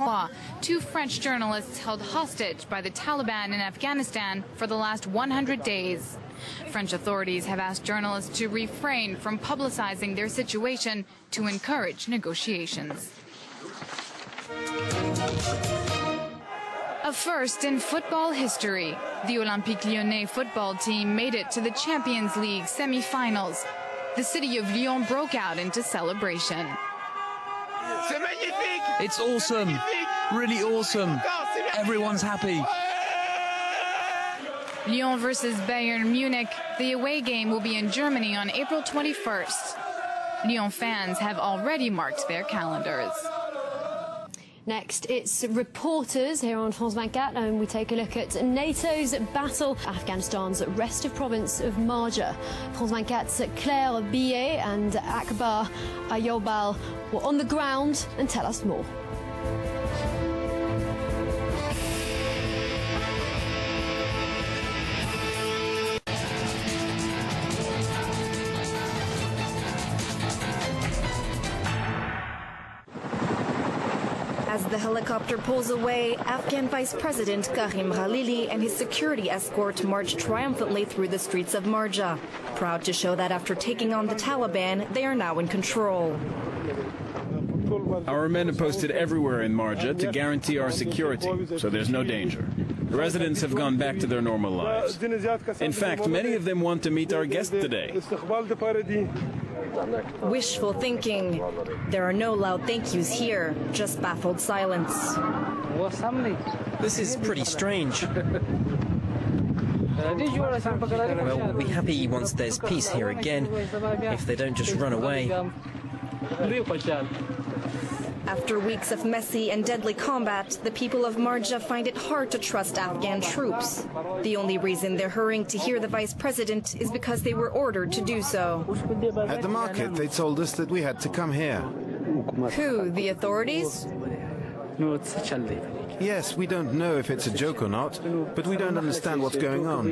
Apr8, 2 French journalists held hostage by the Taliban in Afghanistan for the last 100 days. French authorities have asked journalists to refrain from publicizing their situation to encourage negotiations. A first in football history. The Olympique Lyonnais football team made it to the Champions League semi-finals. The city of Lyon broke out into celebration. It's awesome, really awesome. Everyone's happy. Lyon versus Bayern Munich. The away game will be in Germany on April 21st. Lyon fans have already marked their calendars. Next, it's reporters here on France 24, and we take a look at NATO's battle, Afghanistan's restive province of Marja. France 24's Claire Billet and Akbar Ayobal were on the ground and tell us more. As the helicopter pulls away, Afghan Vice President Karim Khalili and his security escort march triumphantly through the streets of Marja, proud to show that after taking on the Taliban, they are now in control. Our men are posted everywhere in Marja to guarantee our security, so there's no danger. The residents have gone back to their normal lives. In fact, many of them want to meet our guest today. Wishful thinking. There are no loud thank yous here, just baffled silence. This is pretty strange. Well, we'll be happy once there's peace here again, if they don't just run away. After weeks of messy and deadly combat, the people of Marja find it hard to trust Afghan troops. The only reason they're hurrying to hear the vice president is because they were ordered to do so. At the market, they told us that we had to come here. Who, the authorities? Yes, we don't know if it's a joke or not, but we don't understand what's going on.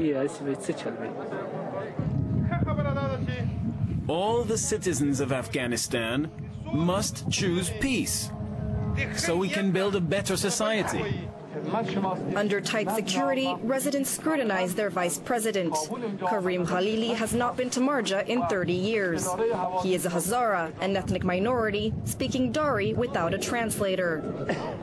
All the citizens of Afghanistan must choose peace, so we can build a better society. Under tight security, residents scrutinize their vice president. Karim Khalili has not been to Marja in 30 years. He is a Hazara, an ethnic minority, speaking Dari without a translator.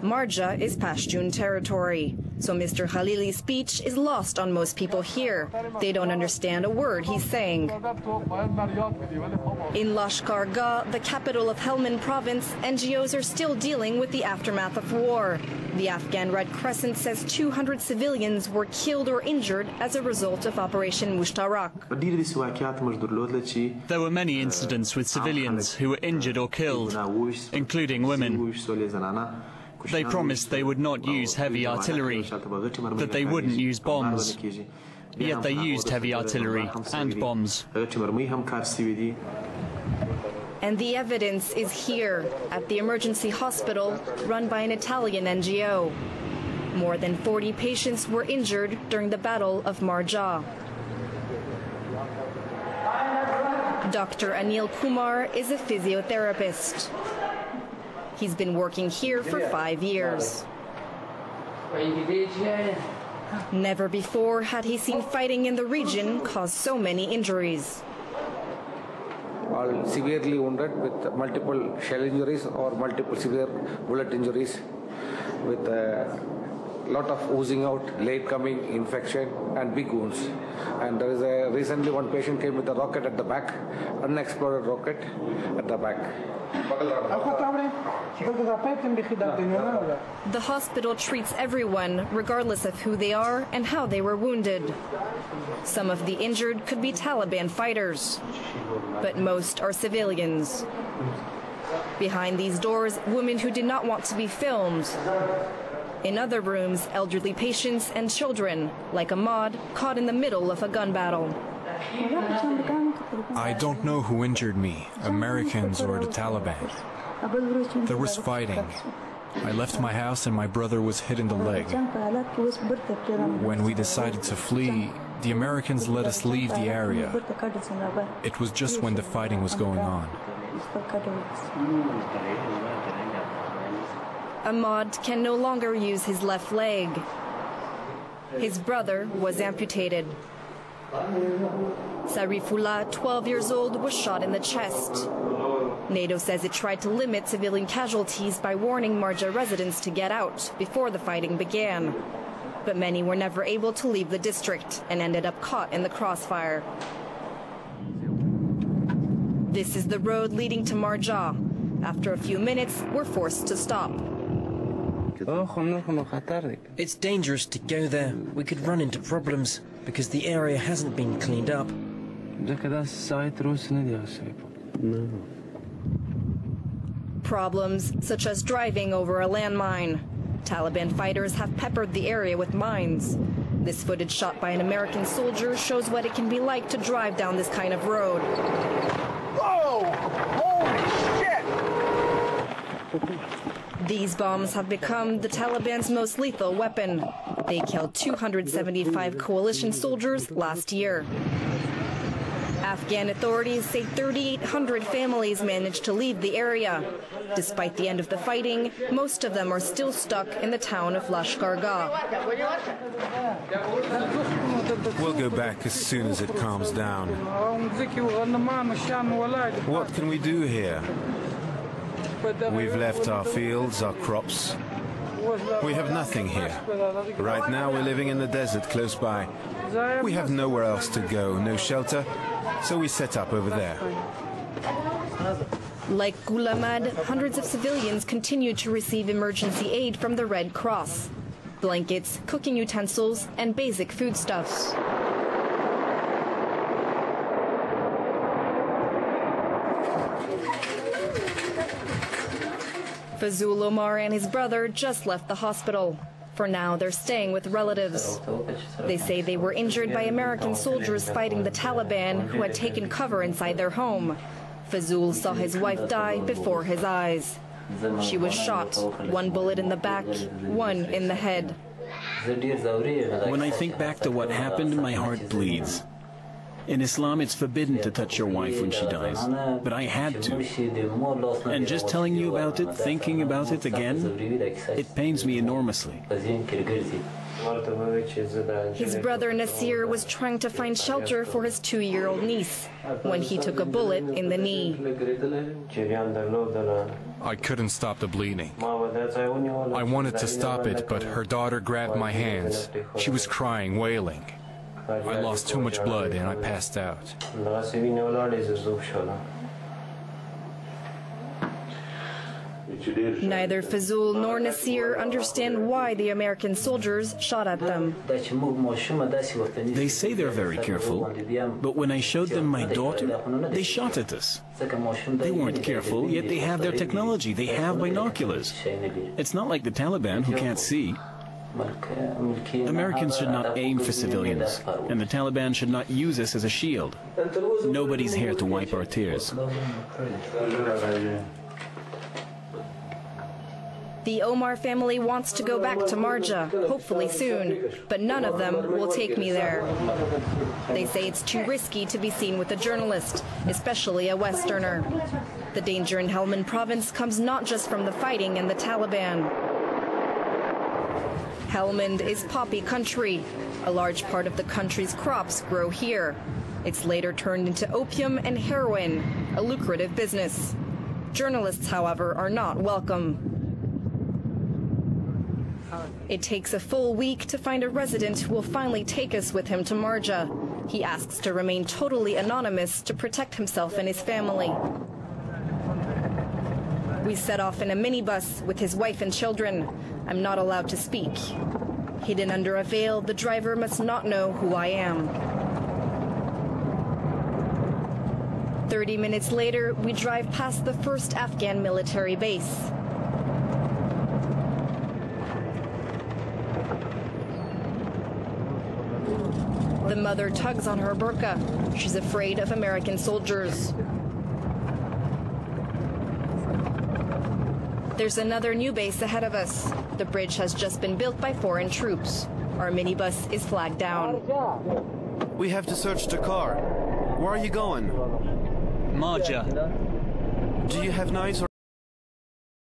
Marja is Pashtun territory, so Mr. Khalili's speech is lost on most people here. They don't understand a word he's saying. In Lashkar Gah, the capital of Helmand province, NGOs are still dealing with the aftermath of war. The Afghan Red Crescent says 200 civilians were killed or injured as a result of Operation Mushtarak. There were many incidents with civilians who were injured or killed, including women. They promised they would not use heavy artillery, that they wouldn't use bombs. Yet they used heavy artillery and bombs. And the evidence is here, at the emergency hospital run by an Italian NGO. More than 40 patients were injured during the Battle of Marja. Dr. Anil Kumar is a physiotherapist. He's been working here for 5 years. Never before had he seen fighting in the region cause so many injuries. All severely wounded with multiple shell injuries or multiple severe bullet injuries with a lot of oozing out, late coming infection and big wounds. And there is recently one patient came with a rocket at the back, unexploded rocket at the back. The hospital treats everyone, regardless of who they are and how they were wounded. Some of the injured could be Taliban fighters, but most are civilians. Behind these doors, women who did not want to be filmed. In other rooms, elderly patients and children, like Ahmad, caught in the middle of a gun battle. I don't know who injured me, Americans or the Taliban. There was fighting. I left my house and my brother was hit in the leg. When we decided to flee, the Americans let us leave the area. It was just when the fighting was going on. Ahmad can no longer use his left leg. His brother was amputated. Sarifullah, 12 years old, was shot in the chest. NATO says it tried to limit civilian casualties by warning Marja residents to get out before the fighting began. But many were never able to leave the district and ended up caught in the crossfire. This is the road leading to Marja. After a few minutes, we're forced to stop. It's dangerous to go there. We could run into problems because the area hasn't been cleaned up. Problems such as driving over a landmine. Taliban fighters have peppered the area with mines. This footage shot by an American soldier shows what it can be like to drive down this kind of road. Whoa! Holy shit! These bombs have become the Taliban's most lethal weapon. They killed 275 coalition soldiers last year. Afghan authorities say 3,800 families managed to leave the area. Despite the end of the fighting, most of them are still stuck in the town of Lashkargah. We'll go back as soon as it calms down. What can we do here? We've left our fields, our crops. We have nothing here. Right now we're living in the desert close by. We have nowhere else to go, no shelter, so we set up over there. Like Gul Ahmad, hundreds of civilians continue to receive emergency aid from the Red Cross. Blankets, cooking utensils, and basic foodstuffs. Fazul Omar and his brother just left the hospital. For now, they're staying with relatives. They say they were injured by American soldiers fighting the Taliban who had taken cover inside their home. Fazul saw his wife die before his eyes. She was shot, one bullet in the back, one in the head. When I think back to what happened, my heart bleeds. In Islam, it's forbidden to touch your wife when she dies, but I had to. And just telling you about it, thinking about it again, it pains me enormously. His brother Nasir was trying to find shelter for his 2-year-old niece when he took a bullet in the knee. I couldn't stop the bleeding. I wanted to stop it, but her daughter grabbed my hands. She was crying, wailing. I lost too much blood and I passed out. Neither Fazul nor Nasir understand why the American soldiers shot at them. They say they're very careful, but when I showed them my daughter, they shot at us. They weren't careful, yet they have their technology. They have binoculars. It's not like the Taliban who can't see. Americans should not aim for civilians, and the Taliban should not use us as a shield. Nobody's here to wipe our tears. The Omar family wants to go back to Marja, hopefully soon, but none of them will take me there. They say it's too risky to be seen with a journalist, especially a Westerner. The danger in Helmand province comes not just from the fighting and the Taliban. Helmand is poppy country. A large part of the country's crops grow here. It's later turned into opium and heroin, a lucrative business. Journalists, however, are not welcome. It takes a full week to find a resident who will finally take us with him to Marja. He asks to remain totally anonymous to protect himself and his family. We set off in a minibus with his wife and children. I'm not allowed to speak. Hidden under a veil, the driver must not know who I am. 30 minutes later, we drive past the first Afghan military base. The mother tugs on her burqa. She's afraid of American soldiers. There's another new base ahead of us. The bridge has just been built by foreign troops. Our minibus is flagged down. We have to search the car. Where are you going? Marja. Do you have knives or